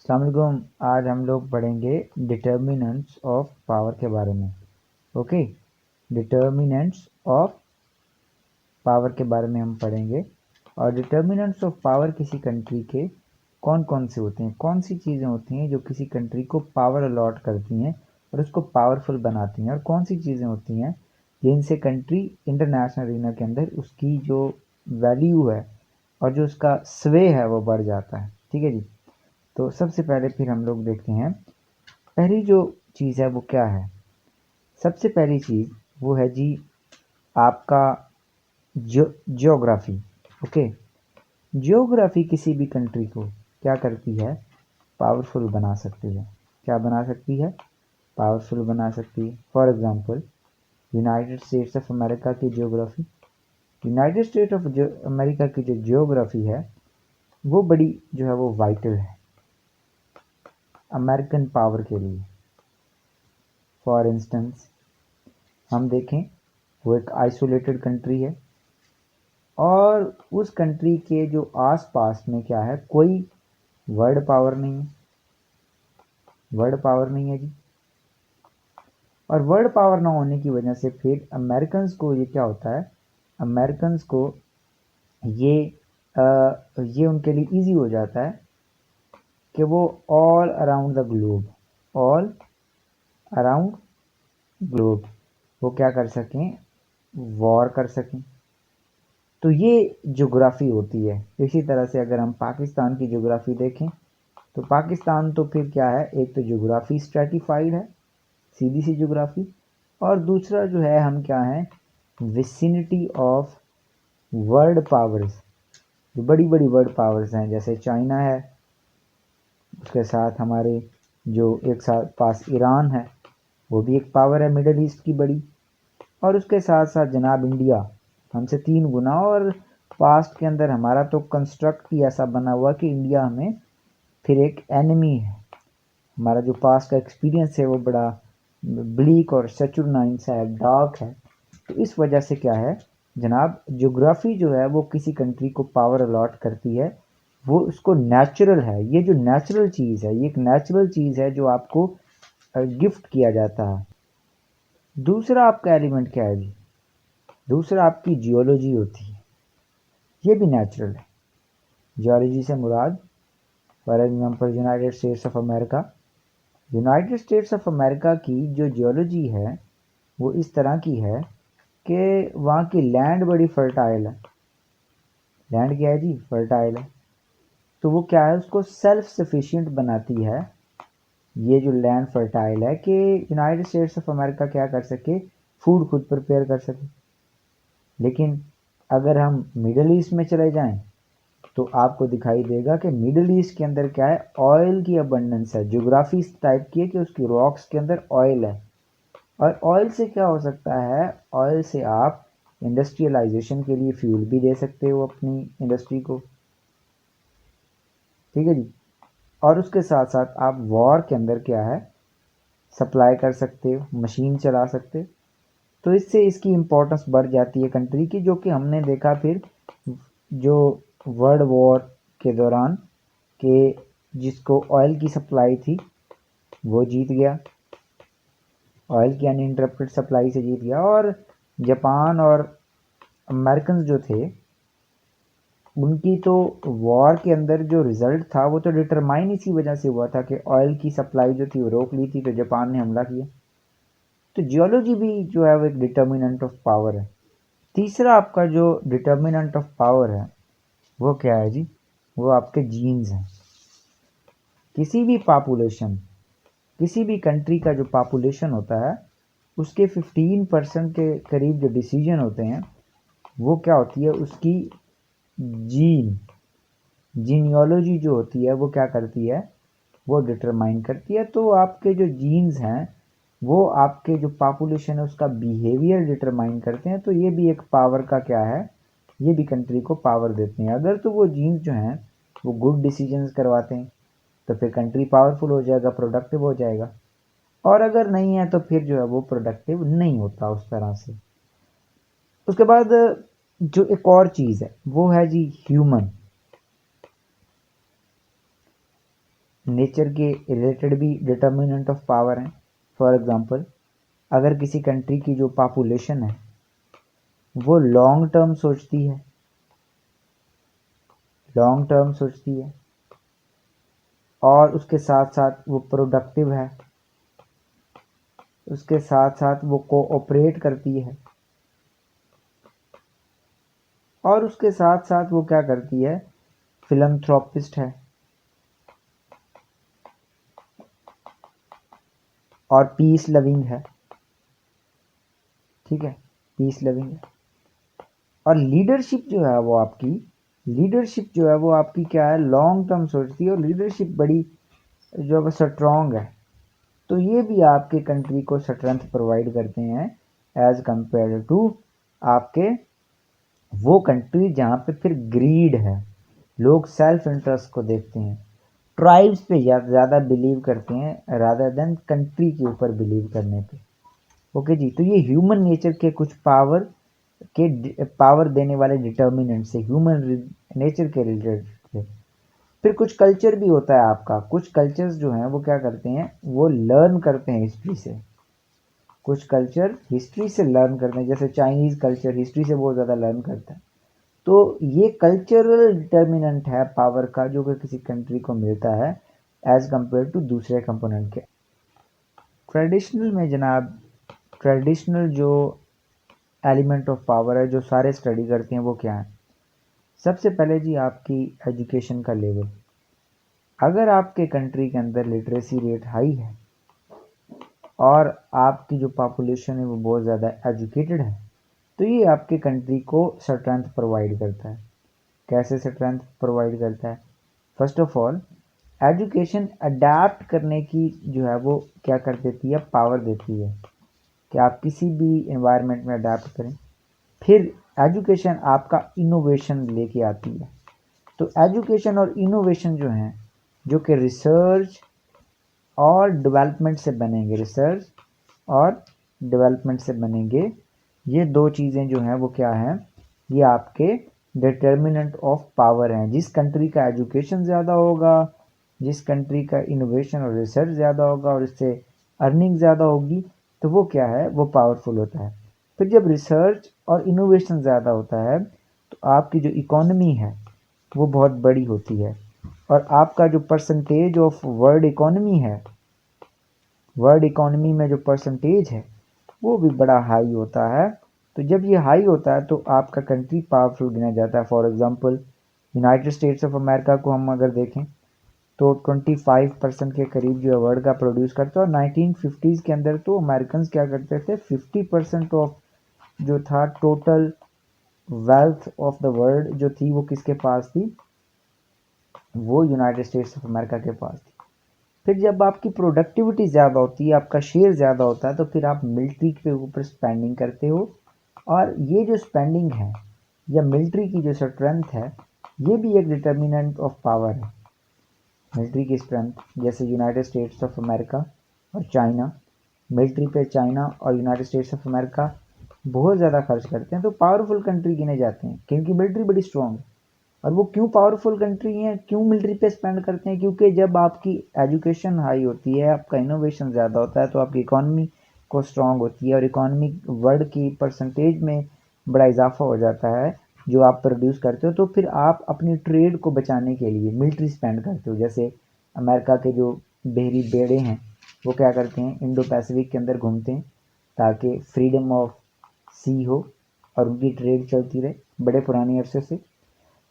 अस्सलाम वालेकुम। आज हम लोग पढ़ेंगे डिटर्मिनेंट्स ऑफ पावर के बारे में। ओके, डिटर्मिनेंट्स ऑफ पावर के बारे में हम पढ़ेंगे। और डिटर्मिनेंट्स ऑफ पावर किसी कंट्री के कौन कौन से होते हैं, कौन सी चीज़ें होती हैं जो किसी कंट्री को पावर अलॉट करती हैं और उसको पावरफुल बनाती हैं, और कौन सी चीज़ें होती हैं जिनसे कंट्री इंटरनेशनल अरीना के अंदर उसकी जो वैल्यू है और जो उसका स्वे है वो बढ़ जाता है। ठीक है जी। तो सबसे पहले फिर हम लोग देखते हैं, पहली जो चीज़ है वो क्या है। सबसे पहली चीज़ वो है जी आपका जियोग्राफी। ओके, जियोग्राफी किसी भी कंट्री को क्या करती है, पावरफुल बना सकती है। क्या बना सकती है? पावरफुल बना सकती है। For example, United States of America की geography, United State of America की जो जियोग्राफी है वो बड़ी जो है वो वाइटल है अमेरिकन पावर के लिए। फॉर इंस्टेंस हम देखें, वो एक आइसोलेटेड कंट्री है और उस कंट्री के जो आसपास में क्या है, कोई वर्ल्ड पावर नहीं है। वर्ल्ड पावर नहीं है जी। और वर्ल्ड पावर ना होने की वजह से फिर अमेरिकन्स को ये क्या होता है, अमेरिकन्स को ये ये उनके लिए इजी हो जाता है कि वो all around the globe, all around globe वो क्या कर सकें, वॉर कर सकें। तो ये ज्योग्राफी होती है। इसी तरह से अगर हम पाकिस्तान की ज्योग्राफी देखें तो पाकिस्तान तो फिर क्या है, एक तो ज्योग्राफी स्ट्रेटिफाइड है, सीधी सी ज्योग्राफी, और दूसरा जो है हम क्या हैं, विसिनिटी ऑफ वर्ल्ड पावर्स। जो बड़ी बड़ी वर्ल्ड पावर्स हैं जैसे चाइना है, उसके साथ हमारे जो एक साथ पास ईरान है, वो भी एक पावर है मिडल ईस्ट की बड़ी, और उसके साथ साथ जनाब इंडिया हमसे 3 गुना। और पास्ट के अंदर हमारा तो कंस्ट्रक्ट ही ऐसा बना हुआ कि इंडिया हमें फिर एक एनिमी है। हमारा जो पास्ट का एक्सपीरियंस है वो बड़ा ब्लीक और सेचुरनाइन सा है, डार्क है। तो इस वजह से क्या है जनाब, ज्योग्राफी जो है वो किसी कंट्री को पावर अलॉट करती है। वो उसको नेचुरल है, ये जो नेचुरल चीज़ है ये एक नेचुरल चीज़ है जो आपको गिफ्ट किया जाता है। दूसरा आपका एलिमेंट क्या है जी, दूसरा आपकी जियोलॉजी होती है, ये भी नेचुरल है। जियोलॉजी से मुराद, for example United States of America, United States of America की जो जियोलॉजी है वो इस तरह की है कि वहाँ की लैंड बड़ी फर्टाइल है। लैंड क्या है जी, फर्टाइल है। तो वो क्या है, उसको सेल्फ सफिशिएंट बनाती है। ये जो लैंड फर्टाइल है कि यूनाइटेड स्टेट्स ऑफ अमेरिका क्या कर सके, फूड खुद प्रिपेयर कर सके। लेकिन अगर हम मिडल ईस्ट में चले जाएं तो आपको दिखाई देगा कि मिडल ईस्ट के अंदर क्या है, ऑयल की अबंडेंस है। ज्योग्राफी इस टाइप की है कि उसकी रॉक्स के अंदर ऑयल है। और ऑयल से क्या हो सकता है, ऑयल से आप इंडस्ट्रियलाइजेशन के लिए फ्यूल भी दे सकते हो अपनी इंडस्ट्री को। ठीक है जी। और उसके साथ साथ आप वॉर के अंदर क्या है, सप्लाई कर सकते हो, मशीन चला सकते हो। तो इससे इसकी इम्पोर्टेंस बढ़ जाती है कंट्री की, जो कि हमने देखा फिर जो वर्ल्ड वॉर के दौरान कि जिसको ऑयल की सप्लाई थी वो जीत गया, ऑयल की अनइंटरप्टेड सप्लाई से जीत गया। और जापान और अमेरिकन जो थे उनकी तो वॉर के अंदर जो रिजल्ट था वो तो डिटरमाइन इसी वजह से हुआ था कि ऑयल की सप्लाई जो थी वो रोक ली थी, तो जापान ने हमला किया। तो जियोलॉजी भी जो है वो एक डिटर्मिनेंट ऑफ पावर है। तीसरा आपका जो डिटर्मिनेंट ऑफ पावर है वो क्या है जी, वो आपके जीन्स हैं। किसी भी पॉपुलेशन, किसी भी कंट्री का जो पॉपुलेशन होता है उसके 15% के करीब जो डिसीजन होते हैं वो क्या होती है, उसकी जीन, जीनियोलॉजी जो होती है वो क्या करती है, वो डिटरमाइन करती है। तो आपके जो जीन्स हैं वो आपके जो पॉपुलेशन है उसका बिहेवियर डिटरमाइन करते हैं। तो ये भी एक पावर का क्या है, ये भी कंट्री को पावर देते हैं। अगर तो वो जीन्स जो हैं वो गुड डिसीजंस करवाते हैं तो फिर कंट्री पावरफुल हो जाएगा, प्रोडक्टिव हो जाएगा। और अगर नहीं है तो फिर जो है वो प्रोडक्टिव नहीं होता उस तरह से। उसके बाद जो एक और चीज़ है वो है जी ह्यूमन। नेचर के रिलेटेड भी डिटर्मिनेंट ऑफ पावर हैं। फॉर एग्जांपल, अगर किसी कंट्री की जो पॉपुलेशन है वो लॉन्ग टर्म सोचती है, लॉन्ग टर्म सोचती है और उसके साथ साथ वो प्रोडक्टिव है, उसके साथ साथ वो कोऑपरेट करती है और उसके साथ साथ वो क्या करती है, फिलंथ्रोपिस्ट है और पीस लविंग है। ठीक है, पीस लविंग है। और लीडरशिप जो है वो आपकी, लीडरशिप जो है वो आपकी क्या है, लॉन्ग टर्म सोचती है और लीडरशिप बड़ी जो है स्ट्रॉन्ग है। तो ये भी आपके कंट्री को स्ट्रेंथ प्रोवाइड करते हैं एज कंपेयर टू आपके वो कंट्री जहाँ पे फिर ग्रीड है, लोग सेल्फ इंटरेस्ट को देखते हैं, ट्राइब्स पे ज़्यादा बिलीव करते हैं रादर देन कंट्री के ऊपर बिलीव करने पे। ओके जी, तो ये ह्यूमन नेचर के कुछ पावर देने वाले डिटर्मिनेंट्स है ह्यूमन नेचर के रिलेटेड। फिर कुछ कल्चर भी होता है आपका, कुछ कल्चर्स जो हैं वो क्या करते हैं, वो लर्न करते हैं हिस्ट्री से। कुछ कल्चर हिस्ट्री से लर्न करते हैं, जैसे चाइनीज़ कल्चर हिस्ट्री से बहुत ज़्यादा लर्न करता है। तो ये कल्चरल डिटर्मिनेंट है पावर का जो कि किसी कंट्री को मिलता है एज कंपेयर टू दूसरे कंपोनेंट के। ट्रेडिशनल में जनाब, ट्रेडिशनल जो एलिमेंट ऑफ पावर है जो सारे स्टडी करते हैं वो क्या है, सबसे पहले जी आपकी एजुकेशन का लेवल। अगर आपके कंट्री के अंदर लिटरेसी रेट हाई है और आपकी जो पॉपुलेशन है वो बहुत ज़्यादा एजुकेटेड है, तो ये आपके कंट्री को स्ट्रेंथ प्रोवाइड करता है। कैसे स्ट्रेंथ प्रोवाइड करता है? First of all, education adapt करने की जो है वो क्या कर देती है, पावर देती है कि आप किसी भी इन्वायरमेंट में अडेप्ट करें। फिर एजुकेशन आपका इनोवेशन लेके आती है। तो एजुकेशन और इनोवेशन जो हैं, जो कि रिसर्च और डेवलपमेंट से बनेंगे, रिसर्च और डेवलपमेंट से बनेंगे, ये दो चीज़ें जो हैं वो क्या हैं, ये आपके डिटर्मिनेंट ऑफ पावर हैं। जिस कंट्री का एजुकेशन ज़्यादा होगा, जिस कंट्री का इनोवेशन और रिसर्च ज़्यादा होगा और इससे अर्निंग ज़्यादा होगी, तो वो क्या है, वो पावरफुल होता है। फिर जब रिसर्च और इनोवेशन ज़्यादा होता है तो आपकी जो इकोनॉमी है वो बहुत बड़ी होती है और आपका जो परसेंटेज ऑफ वर्ल्ड इकोनॉमी है, वर्ल्ड इकोनॉमी में जो परसेंटेज है वो भी बड़ा हाई होता है। तो जब ये हाई होता है तो आपका कंट्री पावरफुल गिना जाता है। For example, United States of America को हम अगर देखें तो 25% के करीब जो है वर्ल्ड का प्रोड्यूस करता है। और 1950s के अंदर तो अमेरिकन क्या करते थे, 50% ऑफ जो था total wealth of the world जो थी वो किसके पास थी, वो यूनाइटेड स्टेट्स ऑफ अमेरिका के पास थी। फिर जब आपकी प्रोडक्टिविटी ज़्यादा होती है, आपका शेयर ज़्यादा होता है, तो फिर आप मिलिट्री के ऊपर स्पेंडिंग करते हो। और ये जो स्पेंडिंग है या मिलिट्री की जो स्ट्रेंथ है, ये भी एक डिटर्मिनेंट ऑफ पावर है। मिलिट्री की स्ट्रेंथ, जैसे यूनाइटेड स्टेट्स ऑफ अमेरिका और चाइना, मिलिट्री पे चाइना और यूनाइटेड स्टेट्स ऑफ अमेरिका बहुत ज़्यादा खर्च करते हैं, तो पावरफुल कंट्री गिने जाते हैं क्योंकि मिलिट्री बड़ी स्ट्रॉन्ग है। और वो क्यों पावरफुल कंट्री हैं, क्यों मिलिट्री पे स्पेंड करते हैं, क्योंकि जब आपकी एजुकेशन हाई होती है, आपका इनोवेशन ज़्यादा होता है, तो आपकी इकॉनमी को स्ट्रॉन्ग होती है और इकॉनमी वर्ल्ड की परसेंटेज में बड़ा इजाफा हो जाता है जो आप प्रोड्यूस करते हो। तो फिर आप अपनी ट्रेड को बचाने के लिए मिलिट्री स्पेंड करते हो। जैसे अमेरिका के जो बहरी बेड़े हैं वो क्या करते हैं, इंडो पैसिफिक के अंदर घूमते हैं ताकि फ्रीडम ऑफ सी हो और उनकी ट्रेड चलती रहे बड़े पुराने अरसे से।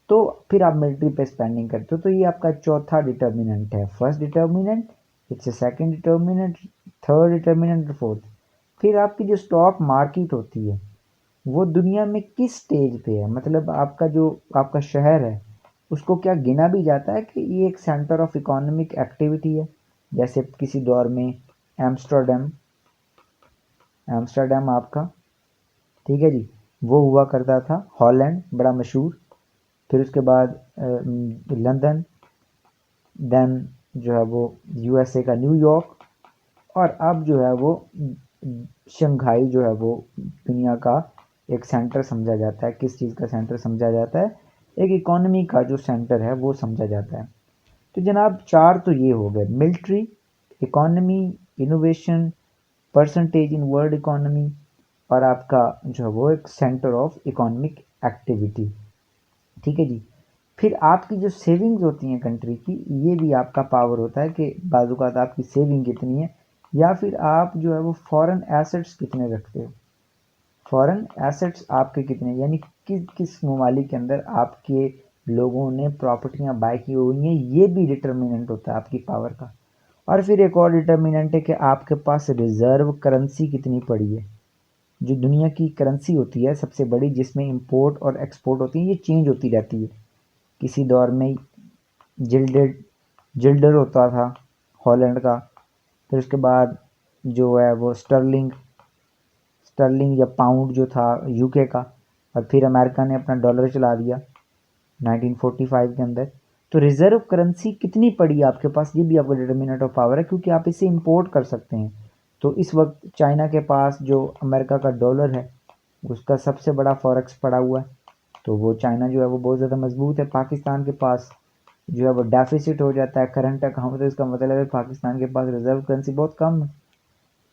तो फिर आप मिलिट्री पे स्पेंडिंग करते हो। तो ये आपका चौथा डिटर्मिनेंट है। First determinant, it's second determinant, third determinant, fourth. फिर आपकी जो स्टॉक मार्केट होती है वो दुनिया में किस स्टेज पे है, मतलब आपका जो आपका शहर है उसको क्या गिना भी जाता है कि ये एक सेंटर ऑफ इकोनॉमिक एक्टिविटी है। जैसे किसी दौर में एम्स्टर्डम, एम्स्टर्डम आपका, ठीक है जी, वो हुआ करता था, हॉलैंड बड़ा मशहूर। फिर उसके बाद लंदन, देन जो है वो यूएसए का न्यूयॉर्क, और अब जो है वो शंघाई जो है वो दुनिया का एक सेंटर समझा जाता है। किस चीज़ का सेंटर समझा जाता है, एक इकोनॉमी का जो सेंटर है वो समझा जाता है। तो जनाब 4 तो ये हो गए, military, economy, innovation, percentage in world economy, और आपका जो है वो एक सेंटर ऑफ इकोनॉमिक एक्टिविटी। ठीक है जी। फिर आपकी जो सेविंग्स होती हैं कंट्री की, ये भी आपका पावर होता है कि बाज़-औक़ात आपकी सेविंग कितनी है, या फिर आप जो है वो फॉरेन एसेट्स कितने रखते हो। फॉरेन एसेट्स आपके कितने, यानी किस किस ममालिक के अंदर आपके लोगों ने प्रॉपर्टियां बाय की हुई हैं, ये भी डिटर्मिनेंट होता है आपकी पावर का। और फिर एक और डिटर्मिनेंट है कि आपके पास रिजर्व करेंसी कितनी पड़ी है। जो दुनिया की करेंसी होती है सबसे बड़ी, जिसमें इंपोर्ट और एक्सपोर्ट होती है, ये चेंज होती रहती है। किसी दौर में जिल्डेड जिल्डर होता था हॉलैंड का, फिर उसके बाद जो है वो स्टर्लिंग या पाउंड जो था यूके का, और फिर अमेरिका ने अपना डॉलर चला दिया 1945 के अंदर। तो रिजर्व करेंसी कितनी पड़ी आपके पास, ये भी आपका डिटर्मिनेंट ऑफ पावर है, क्योंकि आप इसे इंपोर्ट कर सकते हैं। तो इस वक्त चाइना के पास जो अमेरिका का डॉलर है, उसका सबसे बड़ा फॉरेक्स पड़ा हुआ है, तो वो चाइना जो है वो बहुत ज़्यादा मजबूत है। पाकिस्तान के पास जो है वो डेफिसिट हो जाता है करंट अकाउंट, तो इसका मतलब है पाकिस्तान के पास रिजर्व करेंसी बहुत कम है।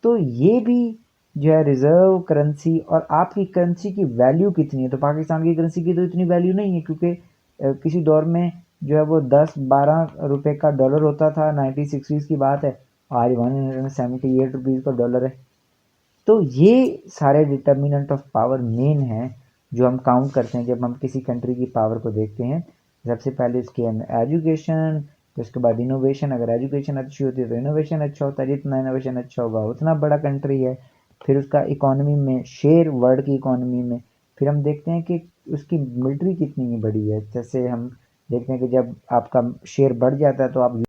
तो ये भी जो है रिजर्व करेंसी, और आपकी करेंसी की वैल्यू कितनी है। तो पाकिस्तान की करेंसी की तो इतनी वैल्यू नहीं है, क्योंकि किसी दौर में जो है वो 10-12 रुपए का डॉलर होता था, 1960s की बात है, आज 178 रुपीज़ का डॉलर है। तो ये सारे डिटर्मिनेंट ऑफ पावर मेन हैं जो हम काउंट करते हैं जब हम किसी कंट्री की पावर को देखते हैं। सबसे पहले उसके एजुकेशन, फिर उसके बाद इनोवेशन। अगर एजुकेशन अच्छी होती है तो इनोवेशन अच्छा होता है, जितना इनोवेशन अच्छा होगा उतना बड़ा कंट्री है। फिर उसका इकोनॉमी में शेयर, वर्ल्ड की इकोनॉमी में। फिर हम देखते हैं कि उसकी मिलिट्री कितनी बड़ी है। जैसे हम देखते हैं कि जब आपका शेयर बढ़ जाता है तो आप